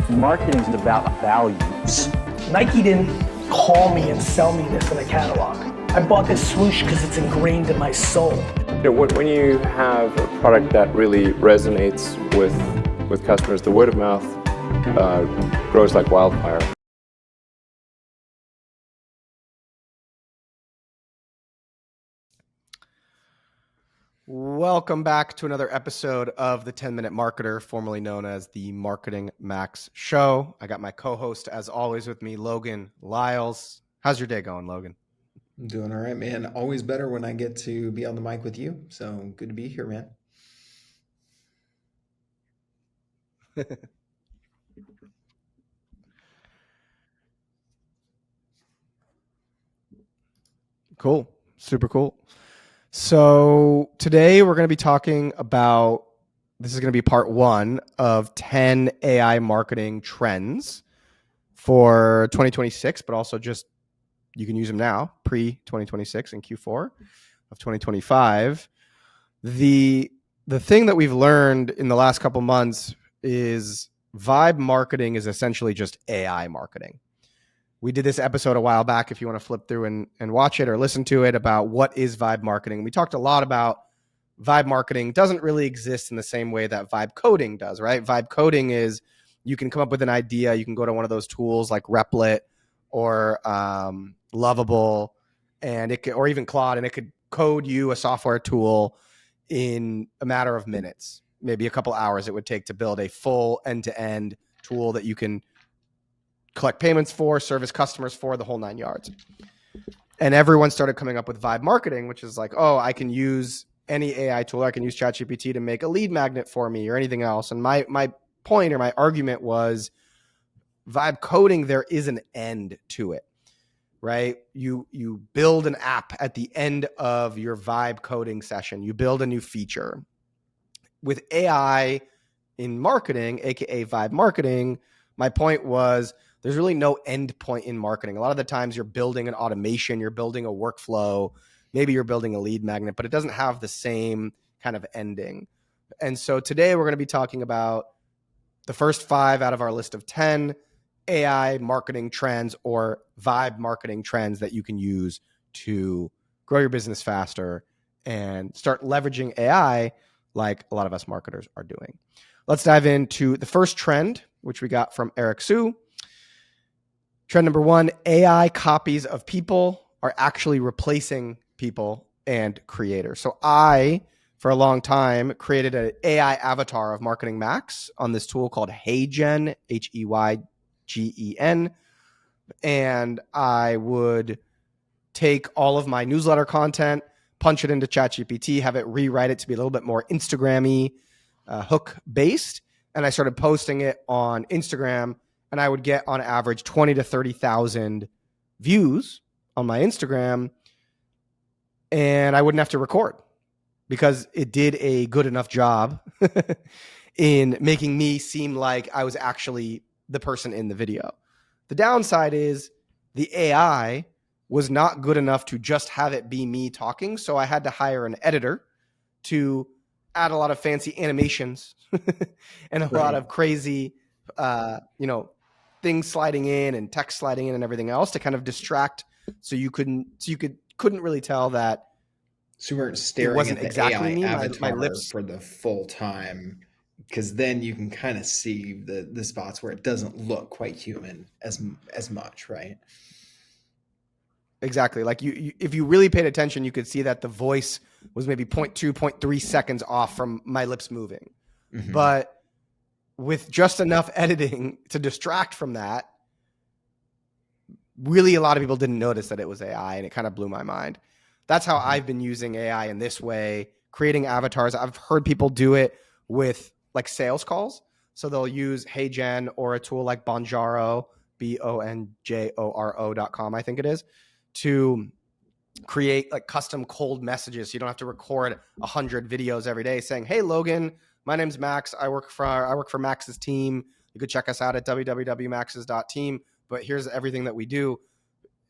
Marketing is about values. Nike didn't call me and sell me this in a catalog. I bought this swoosh because it's ingrained in my soul. When you have a product that really resonates with customers, the word of mouth grows like wildfire. Welcome back to another episode of the 10-Minute Marketer, formerly known as the Marketing Max Show. I got my co-host, as always, with me, Logan Lyles. How's your day going, Logan? I'm doing all right, man. Always better when I get to be on the mic with you. So good to be here, man. Cool. Super cool. So today we're going to be talking about, this is going to be part one of 10 AI marketing trends for 2026, but also just you can use them now, pre-2026 and Q4 of 2025. The thing that we've learned in the last couple months is vibe marketing is essentially just AI marketing. We did this episode a while back, if you want to flip through and watch it or listen to it, about what is vibe marketing. We talked a lot about vibe marketing doesn't really exist in the same way that vibe coding does, right? Vibe coding is you can come up with an idea. You can go to one of those tools like Replit or Lovable, and it could, or even Claude, and it could code you a software tool in a matter of minutes, maybe a couple hours it would take to build a full end-to-end tool that you can collect payments for, service customers for, the whole 9 yards. And everyone started coming up with vibe marketing, which is like, oh, I can use any AI tool. I can use ChatGPT to make a lead magnet for me or anything else. And my point or my argument was vibe coding, there is an end to it, right? You build an app at the end of your vibe coding session. You build a new feature. With AI in marketing, aka vibe marketing, my point was there's really no end point in marketing. A lot of the times you're building an automation, you're building a workflow, maybe you're building a lead magnet, but it doesn't have the same kind of ending. And so today we're going to be talking about the first 5 out of our list of 10 AI marketing trends or vibe marketing trends that you can use to grow your business faster and start leveraging AI like a lot of us marketers are doing. Let's dive into the first trend, which we got from Eric Sue. Trend number 1, AI copies of people are actually replacing people and creators. So I, for a long time, created an AI avatar of Marketing Max on this tool called HeyGen, HeyGen. And I would take all of my newsletter content, punch it into ChatGPT, have it rewrite it to be a little bit more Instagram-y, hook-based. And I started posting it on Instagram, and I would get on average 20 to 30,000 views on my Instagram, and I wouldn't have to record because it did a good enough job in making me seem like I was actually the person in the video. The downside is the AI was not good enough to just have it be me talking, so I had to hire an editor to add a lot of fancy animations and a lot of crazy, things sliding in and text sliding in and everything else to kind of distract, so you couldn't really tell that. So you weren't staring at the exactly AI me. avatar My lips for the full time, because then you can kind of see the spots where it doesn't look quite human as much, right? Exactly. Like you, if you really paid attention, you could see that the voice was maybe 0.2, 0.3 seconds off from my lips moving. Mm-hmm. But with just enough editing to distract from that, really a lot of people didn't notice that it was AI, and it kind of blew my mind. That's how I've been using AI in this way, creating avatars. I've heard people do it with like sales calls. So they'll use HeyGen or a tool like Bonjoro, BONJORO.com, I think it is, to create like custom cold messages. So you don't have to record 100 videos every day saying, "Hey, Logan, my name's Max. I work for Max's team. You could check us out at www.maxes.team. But here's everything that we do.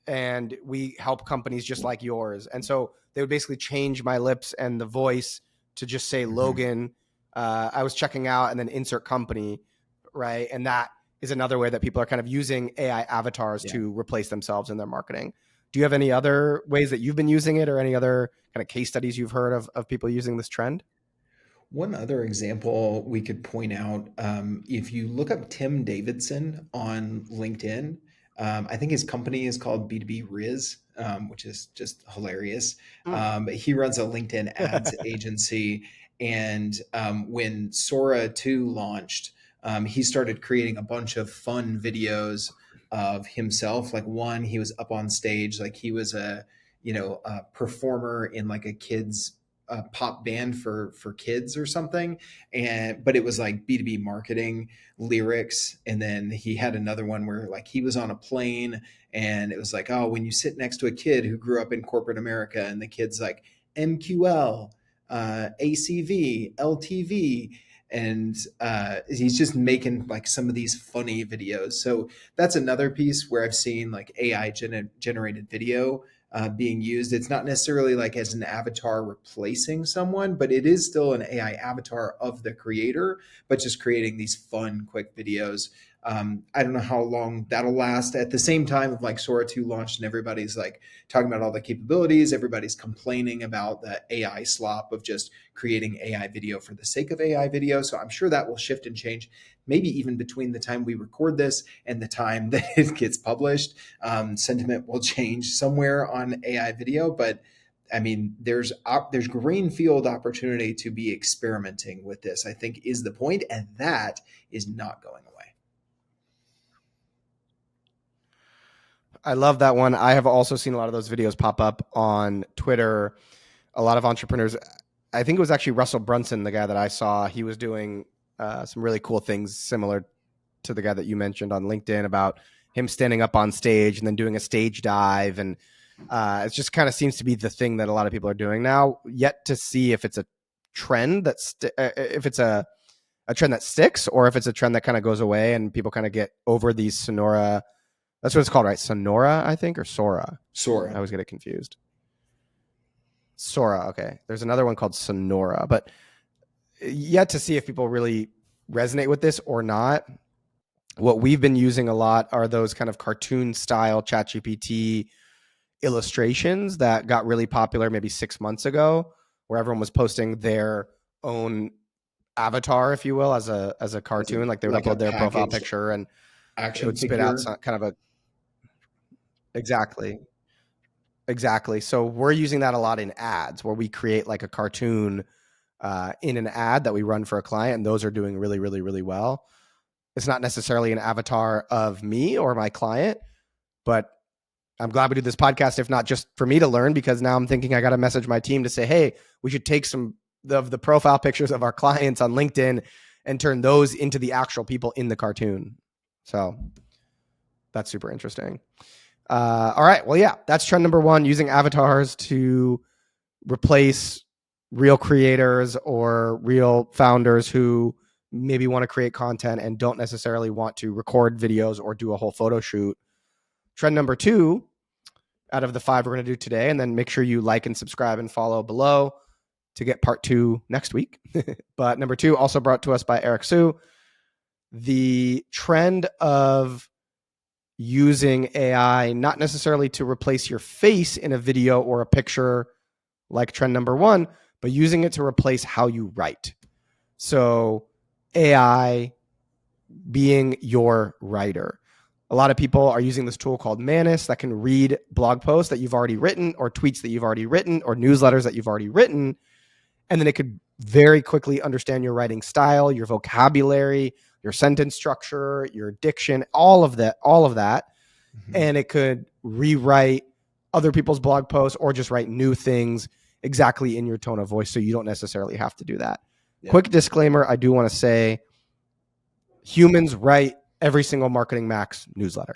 And we help companies just like yours." And so they would basically change my lips and the voice to just say Logan, I was checking out, and then insert company, right? And that is another way that people are kind of using AI avatars Yeah. to replace themselves in their marketing. Do you have any other ways that you've been using it, or any other kind of case studies you've heard of people using this trend? One other example we could point out, if you look up Tim Davidson on LinkedIn, I think his company is called B2B Riz, which is just hilarious. He runs a LinkedIn ads agency. And when Sora 2 launched, he started creating a bunch of fun videos of himself. Like one, he was up on stage, like he was a performer in like a kid's pop band for kids or something, but it was like B2B marketing lyrics. And then he had another one where like he was on a plane, and it was like, oh, when you sit next to a kid who grew up in corporate America, and the kid's like MQL, ACV, LTV, and he's just making like some of these funny videos. So that's another piece where I've seen like AI generated video being used. It's not necessarily like as an avatar replacing someone, but it is still an AI avatar of the creator, but just creating these fun, quick videos. I don't know how long that'll last. At the same time of like Sora 2 launched and everybody's like talking about all the capabilities, everybody's complaining about the AI slop of just creating AI video for the sake of AI video. So I'm sure that will shift and change, maybe even between the time we record this and the time that it gets published. Sentiment will change somewhere on AI video, but I mean, there's greenfield opportunity to be experimenting with this, I think, is the point, and that is not going away. I love that one. I have also seen a lot of those videos pop up on Twitter. A lot of entrepreneurs, I think it was actually Russell Brunson, the guy that I saw, he was doing some really cool things similar to the guy that you mentioned on LinkedIn about him standing up on stage and then doing a stage dive. And it just kind of seems to be the thing that a lot of people are doing now. Yet to see if it's a trend if it's a trend that sticks, or if it's a trend that kind of goes away and people kind of get over these Sonora. That's what it's called, right? Sonora, I think, or Sora. Sora. I always get it confused. Sora, okay. There's another one called Sonora, but yet to see if people really resonate with this or not. What we've been using a lot are those kind of cartoon style ChatGPT illustrations that got really popular maybe 6 months ago, where everyone was posting their own avatar, if you will, as a cartoon. Like they would like upload a their profile packaged picture and it action would spit figure. out some kind of a Exactly. So we're using that a lot in ads, where we create like a cartoon in an ad that we run for a client, and those are doing really, really, really well. It's not necessarily an avatar of me or my client, but I'm glad we do this podcast, if not just for me to learn, because now I'm thinking I got to message my team to say, hey, we should take some of the profile pictures of our clients on LinkedIn and turn those into the actual people in the cartoon. So that's super interesting. All right. Well, yeah, that's trend number one, using avatars to replace real creators or real founders who maybe want to create content and don't necessarily want to record videos or do a whole photo shoot. Trend number two out of the 5 we're going to do today, and then make sure you like and subscribe and follow below to get part 2 next week. But number 2, also brought to us by Eric Sue, the trend of using AI, not necessarily to replace your face in a video or a picture like trend number 1, but using it to replace how you write. So AI being your writer. A lot of people are using this tool called Manus that can read blog posts that you've already written, or tweets that you've already written, or newsletters that you've already written. And then it could very quickly understand your writing style, your vocabulary, your sentence structure, your diction, all of that. Mm-hmm. And it could rewrite other people's blog posts or just write new things exactly in your tone of voice. So you don't necessarily have to do that. Yeah. Quick disclaimer. I do want to say humans write every single Marketing Max newsletter.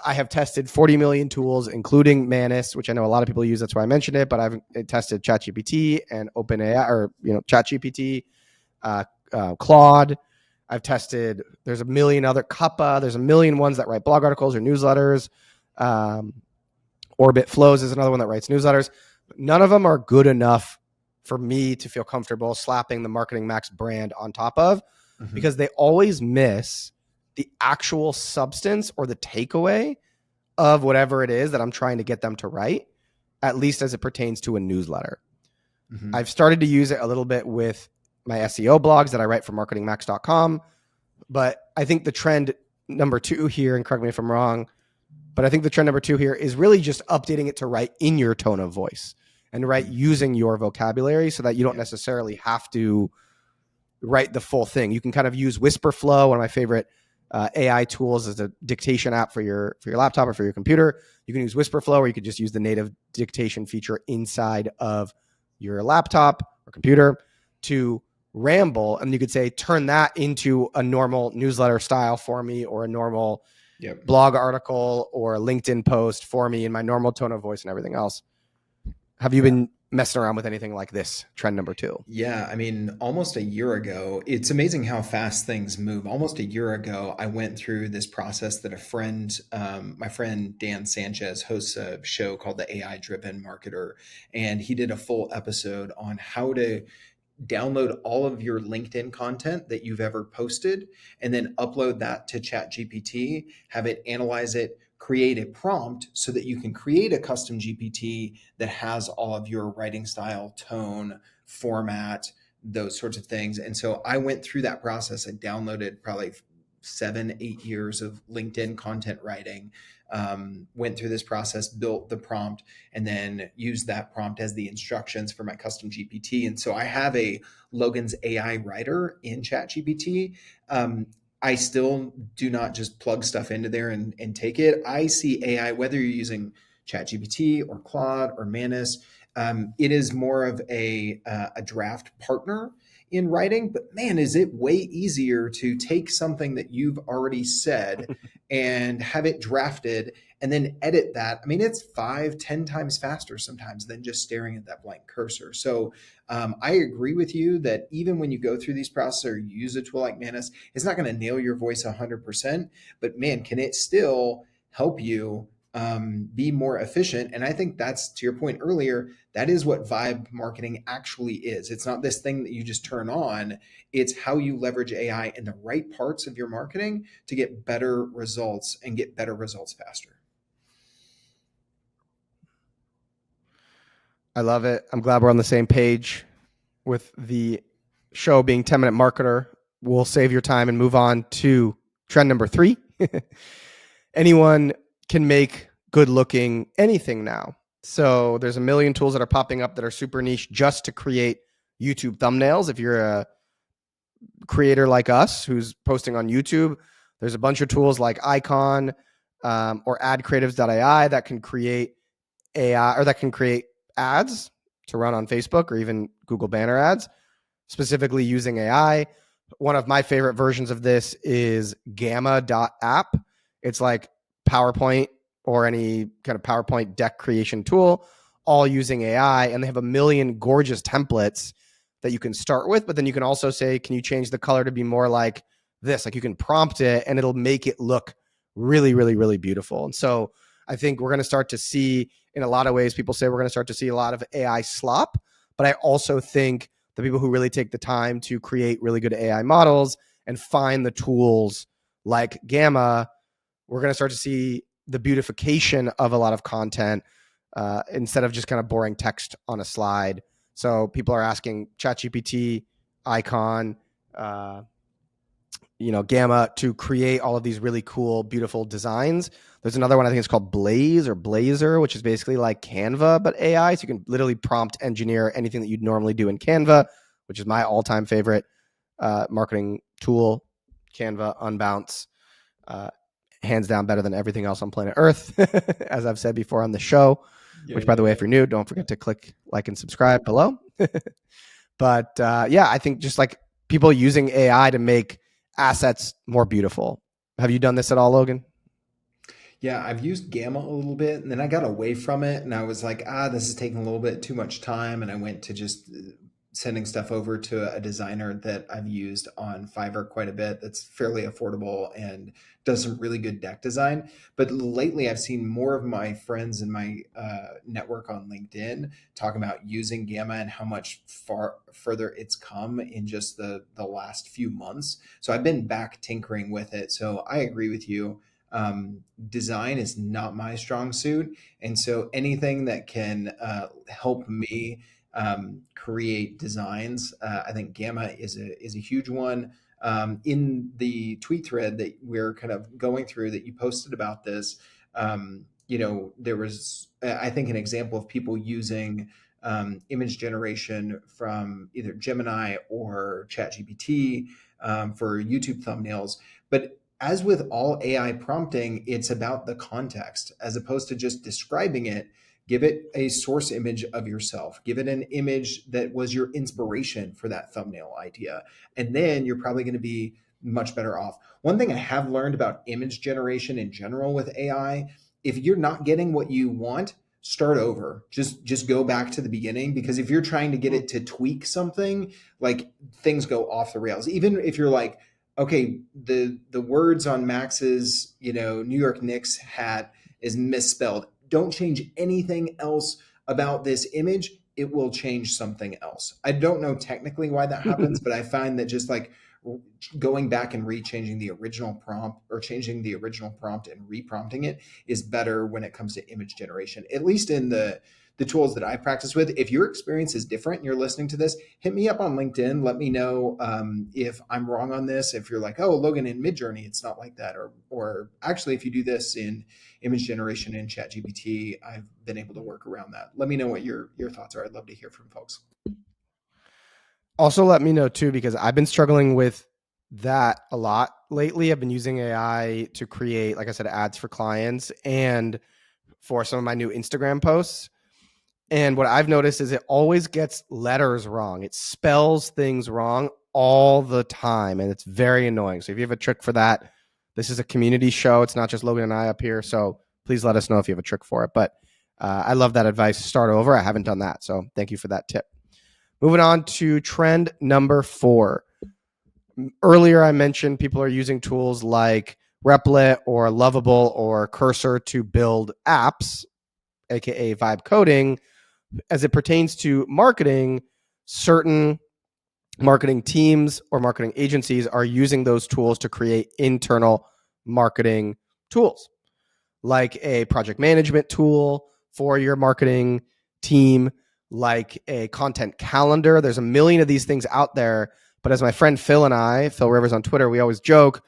I have tested 40 million tools, including Manus, which I know a lot of people use. That's why I mentioned it. But I've tested ChatGPT and OpenAI, or ChatGPT, Claude. I've tested. There's a million other Kappa. There's a million ones that write blog articles or newsletters. Orbit Flows is another one that writes newsletters. None of them are good enough for me to feel comfortable slapping the Marketing Max brand on top of, because they always miss the actual substance or the takeaway of whatever it is that I'm trying to get them to write, at least as it pertains to a newsletter. Mhm. I've started to use it a little bit with my SEO blogs that I write for marketingmax.com. But I think the trend number 2 here, and correct me if I'm wrong, but I think the trend number 2 here is really just updating it to write in your tone of voice and write using your vocabulary so that you don't necessarily have to write the full thing. You can kind of use Whisperflow, one of my favorite AI tools, is a dictation app for your laptop or for your computer. You can use Whisperflow, or you could just use the native dictation feature inside of your laptop or computer to ramble, and you could say, turn that into a normal newsletter style for me, or a normal blog article or a LinkedIn post for me in my normal tone of voice and everything else. Have you been messing around with anything like this? Trend number 2. Yeah, I mean, almost a year ago, it's amazing how fast things move. Almost a year ago, I went through this process that a friend, my friend Dan Sanchez, hosts a show called The AI Driven Marketer, and he did a full episode on how to download all of your LinkedIn content that you've ever posted and then upload that to ChatGPT, have it analyze it, create a prompt so that you can create a custom GPT that has all of your writing style, tone, format, those sorts of things. And so I went through that process. I downloaded probably 7-8 years of LinkedIn content writing, went through this process, built the prompt, and then used that prompt as the instructions for my custom GPT. And so I have a Logan's AI writer in ChatGPT. I still do not just plug stuff into there and take it. I see AI, whether you're using ChatGPT or Claude or Manus, it is more of a draft partner in writing, but man, is it way easier to take something that you've already said and have it drafted and then edit that. I mean, it's 5-10 times faster sometimes than just staring at that blank cursor. So I agree with you that even when you go through these processes or you use a tool like Manus, it's not going to nail your voice 100%, but man, can it still help you be more efficient? And I think that's, to your point earlier, that is what vibe marketing actually is. It's not this thing that you just turn on. It's how you leverage AI in the right parts of your marketing to get better results and get better results faster. I love it. I'm glad we're on the same page with the show being 10-minute marketer. We'll save your time and move on to trend number 3. Anyone can make good looking anything now. So there's a million tools that are popping up that are super niche just to create YouTube thumbnails. If you're a creator like us who's posting on YouTube, there's a bunch of tools like Icon or adcreatives.ai that can create AI, or that can create ads to run on Facebook or even Google banner ads, specifically using AI. One of my favorite versions of this is gamma.app. It's like PowerPoint or any kind of PowerPoint deck creation tool, all using AI. And they have a million gorgeous templates that you can start with, but then you can also say, can you change the color to be more like this? Like, you can prompt it and it'll make it look really, really, really beautiful. And so I think we're going to start to see, in a lot of ways, people say we're going to start to see a lot of AI slop, but I also think the people who really take the time to create really good AI models and find the tools like Gamma, we're going to start to see the beautification of a lot of content instead of just kind of boring text on a slide. So people are asking ChatGPT, Icon, Gamma to create all of these really cool, beautiful designs. There's another one, I think it's called Blaze or Blazer, which is basically like Canva, but AI. So you can literally prompt engineer anything that you'd normally do in Canva, which is my all-time favorite marketing tool. Canva, Unbounce, hands down better than everything else on planet Earth, as I've said before on the show, which, by the way, if you're new, don't forget to click like and subscribe below. But I think just like people using AI to make assets more beautiful. Have you done this at all, Logan? Yeah, I've used Gamma a little bit, and then I got away from it, and I was like, this is taking a little bit too much time, and I went to just sending stuff over to a designer that I've used on Fiverr quite a bit that's fairly affordable and does some really good deck design. But lately, I've seen more of my friends in my network on LinkedIn talking about using Gamma and how much far further it's come in just the last few months. So I've been back tinkering with it. So I agree with you. Design is not my strong suit. And so anything that can help me create designs. I think Gamma is a huge one. In the tweet thread that we're kind of going through that you posted about this, there was, I think, an example of people using image generation from either Gemini or ChatGPT for YouTube thumbnails. But as with all AI prompting, it's about the context as opposed to just describing it. Give it a source image of yourself. Give it an image that was your inspiration for that thumbnail idea. And then you're probably going to be much better off. One thing I have learned about image generation in general with AI, if you're not getting what you want, start over. Just go back to the beginning, because if you're trying to get it to tweak something, like, things go off the rails. Even if you're like, okay, the words on Max's, New York Knicks hat is misspelled. Don't change anything else about this image. It will change something else. I don't know technically why that happens, but I find that just like going back and rechanging the original prompt, or changing the original prompt and reprompting it, is better when it comes to image generation, at least in the tools that I practice with. If your experience is different and you're listening to this, hit me up on LinkedIn. Let me know if I'm wrong on this. If you're like, oh, Logan, in Midjourney, it's not like that. Or actually, if you do this in image generation in ChatGPT, I've been able to work around that. Let me know what your thoughts are. I'd love to hear from folks. Also, let me know too, because I've been struggling with that a lot lately. I've been using AI to create, like I said, ads for clients and for some of my new Instagram posts. And what I've noticed is it always gets letters wrong. It spells things wrong all the time, and it's very annoying. So if you have a trick for that, this is a community show. It's not just Logan and I up here. So please let us know if you have a trick for it. But I love that advice. Start over. I haven't done that. So thank you for that tip. Moving on to trend number 4. Earlier, I mentioned people are using tools like Replit or Lovable or Cursor to build apps, aka vibe coding. As it pertains to marketing, certain marketing teams or marketing agencies are using those tools to create internal marketing tools, like a project management tool for your marketing team, like a content calendar. There's a million of these things out there. But as my friend Phil and I, Phil Rivers on Twitter, we always joke,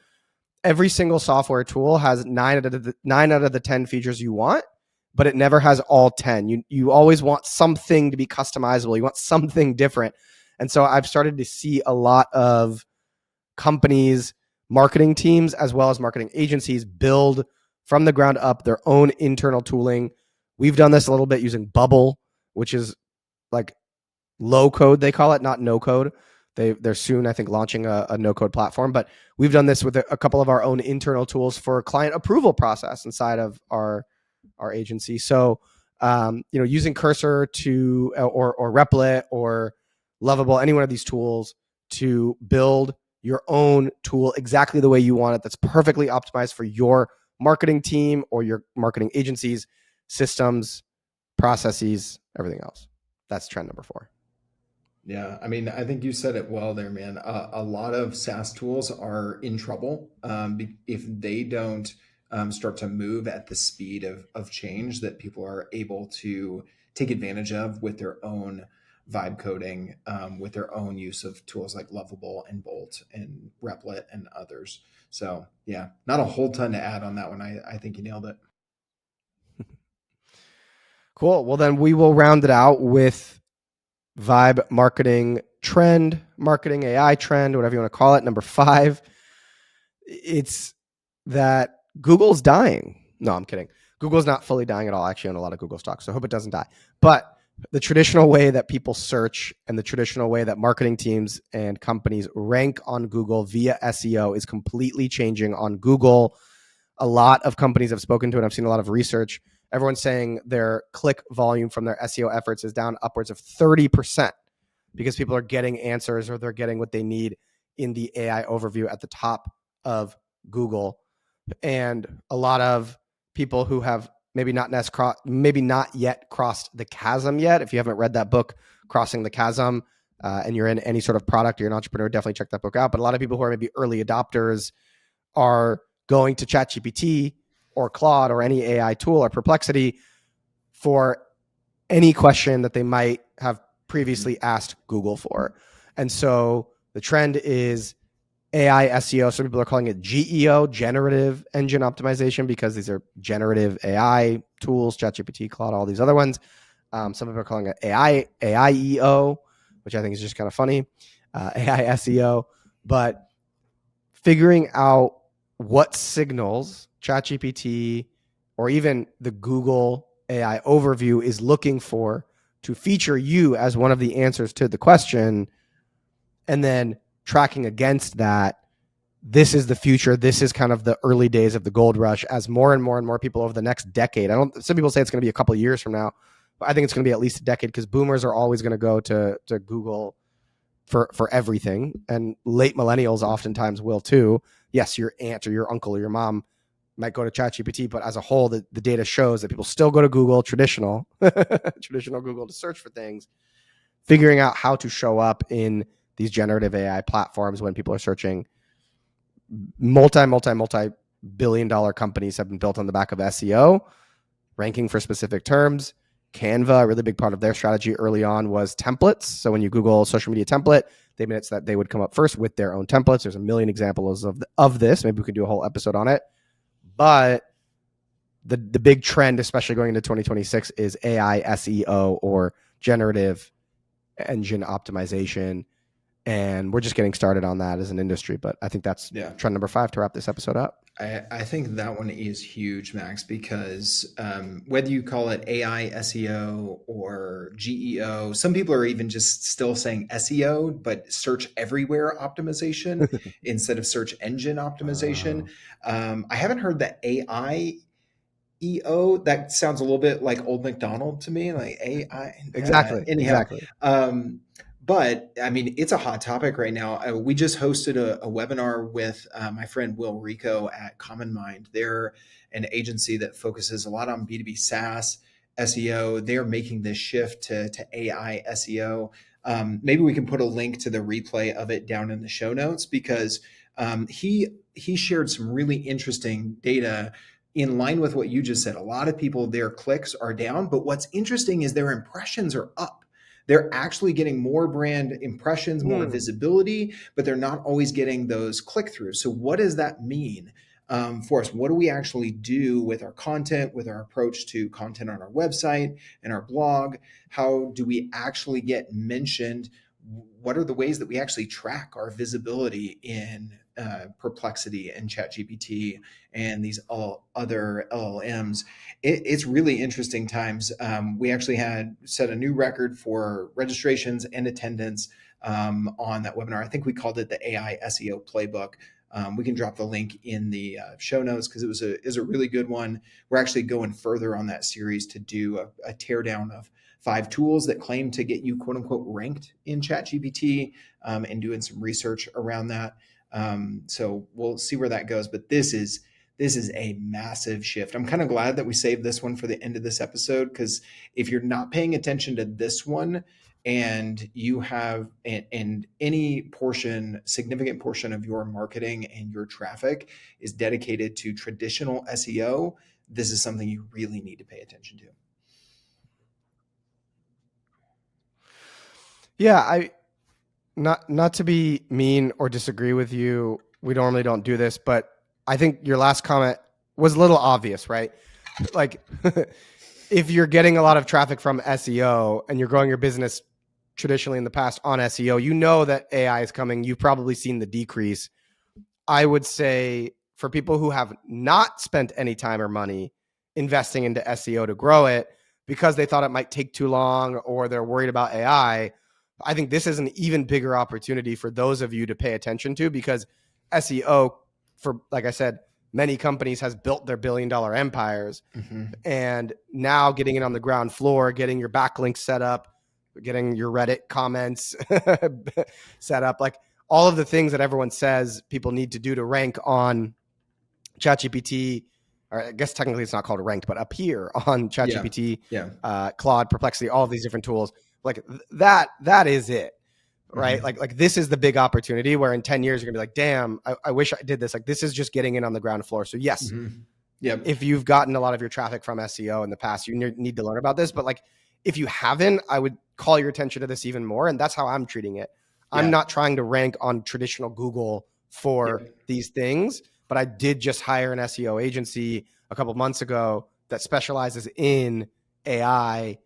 every single software tool has 9 out of the 10 features you want, but it never has all 10. You always want something to be customizable. You want something different. And so I've started to see a lot of companies, marketing teams, as well as marketing agencies build from the ground up their own internal tooling. We've done this a little bit using Bubble, which is like low code, they call it, not no code. They're soon, I think, launching a no code platform, but we've done this with a couple of our own internal tools for client approval process inside of our agency. So, using Cursor to or Replit or Lovable, any one of these tools to build your own tool exactly the way you want it, that's perfectly optimized for your marketing team or your marketing agency's systems, processes, everything else. That's trend number 4. Yeah, I mean, I think you said it well there, man. A lot of SaaS tools are in trouble if they don't start to move at the speed of change that people are able to take advantage of with their own vibe coding, with their own use of tools like Lovable and Bolt and Replit and others. So yeah, not a whole ton to add on that one. I think you nailed it. Cool. Well, then we will round it out with vibe marketing trend, marketing AI trend, whatever you want to call it. Number 5, it's that Google's dying. No, I'm kidding. Google's not fully dying at all. I actually own a lot of Google stocks, so I hope it doesn't die. But the traditional way that people search and the traditional way that marketing teams and companies rank on Google via SEO is completely changing on Google. A lot of companies I've spoken to, and I've seen a lot of research, everyone's saying their click volume from their SEO efforts is down upwards of 30%. because people are getting answers or they're getting what they need in the AI overview at the top of Google. And a lot of people who have maybe not yet crossed the chasm yet. If you haven't read that book, Crossing the Chasm, and you're in any sort of product, you're an entrepreneur, definitely check that book out. But a lot of people who are maybe early adopters are going to ChatGPT or Claude or any AI tool or Perplexity for any question that they might have previously asked Google for. And so the trend is AI SEO. Some people are calling it GEO, generative engine optimization, because these are generative AI tools, ChatGPT, Claude, all these other ones. Some people are calling it AIEO, which I think is just kind of funny, AI SEO. But figuring out what signals ChatGPT or even the Google AI overview is looking for to feature you as one of the answers to the question, and then tracking against that. This is the future. This is kind of the early days of the gold rush, as more and more and more people over the next decade. Some people say it's going to be a couple of years from now, but I think it's going to be at least a decade, because boomers are always going to go to Google for everything, and late millennials oftentimes will too. Yes, your aunt or your uncle or your mom might go to ChatGPT, but as a whole, the data shows that people still go to Google, traditional Google, to search for things. Figuring out how to show up in these generative AI platforms when people are searching. Multi billion dollar companies have been built on the back of SEO, ranking for specific terms. Canva, a really big part of their strategy early on was templates. So when you Google social media template, they made it so that they would come up first with their own templates. There's a million examples of this. Maybe we could do a whole episode on it. But the big trend, especially going into 2026, is AI SEO, or generative engine optimization. And we're just getting started on that as an industry. But I think that's trend number 5 to wrap this episode up. I think that one is huge, Max, because whether you call it AI SEO or GEO, some people are even just still saying SEO, but search everywhere optimization instead of search engine optimization. I haven't heard the AI EO. That sounds a little bit like Old McDonald to me, like AI. Exactly. Anyhow, but I mean, it's a hot topic right now. We just hosted a webinar with my friend Will Rico at Common Mind. They're an agency that focuses a lot on B2B SaaS SEO. They're making this shift to AI SEO. Maybe we can put a link to the replay of it down in the show notes, because he shared some really interesting data in line with what you just said. A lot of people, their clicks are down, but what's interesting is their impressions are up. They're actually getting more brand impressions, more visibility, but they're not always getting those click-throughs. So what does that mean for us? What do we actually do with our content, with our approach to content on our website and our blog? How do we actually get mentioned? What are the ways that we actually track our visibility in Perplexity and ChatGPT and these other LLMs? It's really interesting times. We actually set a new record for registrations and attendance on that webinar. I think we called it the AI SEO Playbook. We can drop the link in the show notes, because it was a really good one. We're actually going further on that series to do a teardown of 5 tools that claim to get you quote unquote ranked in ChatGPT, and doing some research around that. So we'll see where that goes. But this is a massive shift. I'm kind of glad that we saved this one for the end of this episode, because if you're not paying attention to this one, and you have any significant portion of your marketing and your traffic is dedicated to traditional SEO, this is something you really need to pay attention to. Yeah, not to be mean or disagree with you. We normally don't do this, but I think your last comment was a little obvious, right? Like, if you're getting a lot of traffic from SEO and you're growing your business traditionally in the past on SEO, you know that AI is coming. You've probably seen the decrease. I would say for people who have not spent any time or money investing into SEO to grow it because they thought it might take too long or they're worried about AI, I think this is an even bigger opportunity for those of you to pay attention to, because SEO, for, like I said, many companies has built their billion-dollar empires. And now getting it on the ground floor, getting your backlinks set up, getting your Reddit comments set up, like all of the things that everyone says people need to do to rank on ChatGPT, or I guess technically it's not called ranked, but appear on ChatGPT, Claude, Perplexity, all of these different tools. Like that is it, right? Mm-hmm. Like this is the big opportunity where in 10 years, you're gonna be like, damn, I wish I did this. Like this is just getting in on the ground floor. So yes, if you've gotten a lot of your traffic from SEO in the past, you need to learn about this. But like, if you haven't, I would call your attention to this even more. And that's how I'm treating it. I'm not trying to rank on traditional Google for these things, but I did just hire an SEO agency a couple of months ago that specializes in AI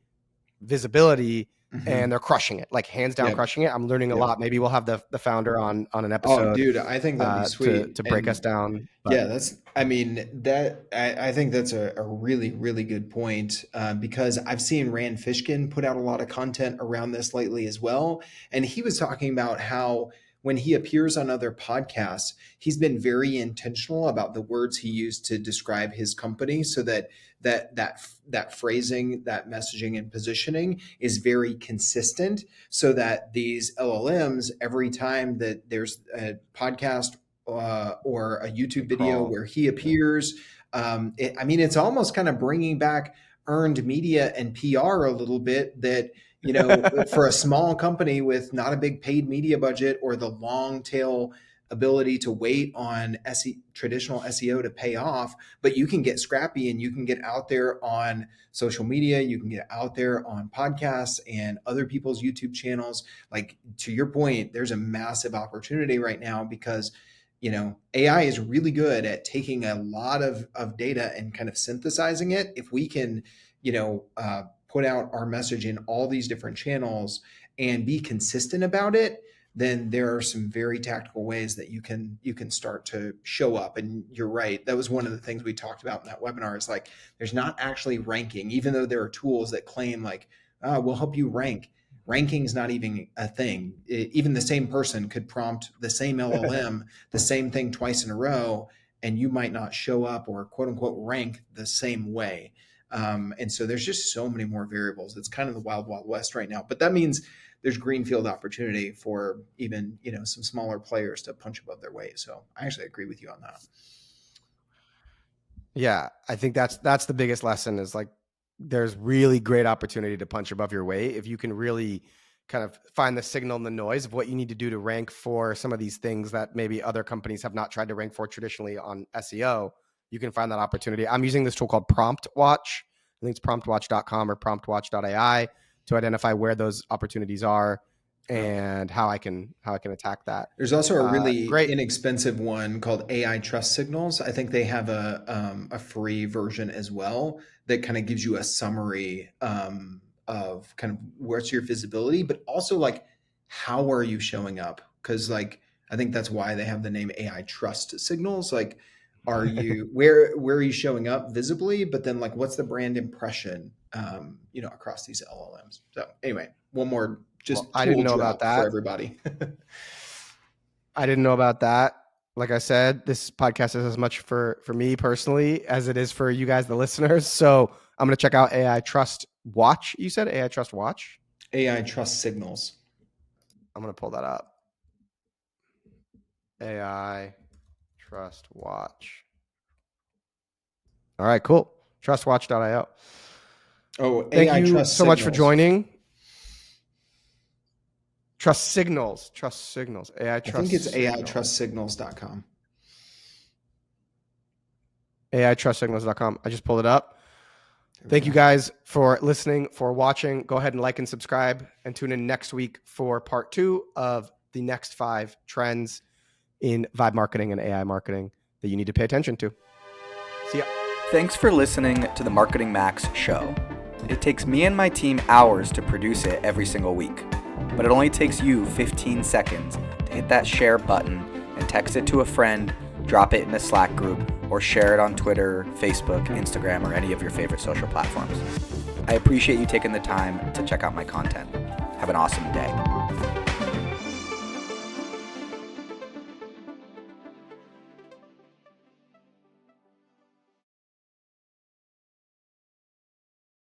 visibility, and they're crushing it, like hands down crushing it. I'm learning a lot. Maybe we'll have the founder on an episode. Oh, dude, I think that'd be sweet to break us down. But I think that's a really, really good point, because I've seen Rand Fishkin put out a lot of content around this lately as well. And he was talking about how when he appears on other podcasts, he's been very intentional about the words he used to describe his company, so that phrasing, that messaging and positioning is very consistent, so that these LLMs, every time that there's a podcast or a YouTube video where he appears, it's almost kind of bringing back earned media and PR a little bit, that for a small company with not a big paid media budget or the long tail ability to wait on traditional SEO to pay off, but you can get scrappy and you can get out there on social media, you can get out there on podcasts and other people's YouTube channels. Like, to your point, there's a massive opportunity right now, because AI is really good at taking a lot of data and kind of synthesizing it. If we can, put out our message in all these different channels and be consistent about it, then there are some very tactical ways that you can start to show up. And you're right. That was one of the things we talked about in that webinar, is like, there's not actually ranking, even though there are tools that claim like, we'll help you rank. Ranking is not even a thing. Even the same person could prompt the same LLM, the same thing twice in a row, and you might not show up or quote unquote rank the same way. And so there's just so many more variables. It's kind of the wild, wild west right now, but that means there's greenfield opportunity for even, some smaller players to punch above their weight. So I actually agree with you on that. Yeah. I think that's the biggest lesson, is like, there's really great opportunity to punch above your weight if you can really kind of find the signal and the noise of what you need to do to rank for some of these things that maybe other companies have not tried to rank for traditionally on SEO. You can find that opportunity. I'm using this tool called Prompt Watch. I think it's promptwatch.com or promptwatch.ai to identify where those opportunities are and how I can attack that. There's also a really inexpensive one called AI Trust Signals. I think they have a free version as well that kind of gives you a summary of kind of where's your visibility, but also like, how are you showing up? Because like, I think that's why they have the name AI Trust Signals. Like, are you where are you showing up visibly? But then like, what's the brand impression across these LLMs? So anyway, one more I didn't know about that for everybody. I didn't know about that. Like I said, this podcast is as much for me personally as it is for you guys, the listeners. So I'm going to check out AI Trust Watch. You said AI Trust Watch? AI Trust Signals. I'm going to pull that up. AI Trust Watch. All right, cool. Trustwatch.io. Oh, thank AI you Trust so much for Signals. joining. Trust Signals. AI Trust. I think it's Signals. AITrustSignals.com. AITrustSignals.com. I just pulled it up. Thank you guys for listening, for watching. Go ahead and like and subscribe, and tune in next week for part 2 of the next 5 trends in vibe marketing and AI marketing that you need to pay attention to. See ya. Thanks for listening to the Marketing Max show. It takes me and my team hours to produce it every single week, but it only takes you 15 seconds to hit that share button and text it to a friend, drop it in a Slack group, or share it on Twitter, Facebook, Instagram, or any of your favorite social platforms. I appreciate you taking the time to check out my content. Have an awesome day.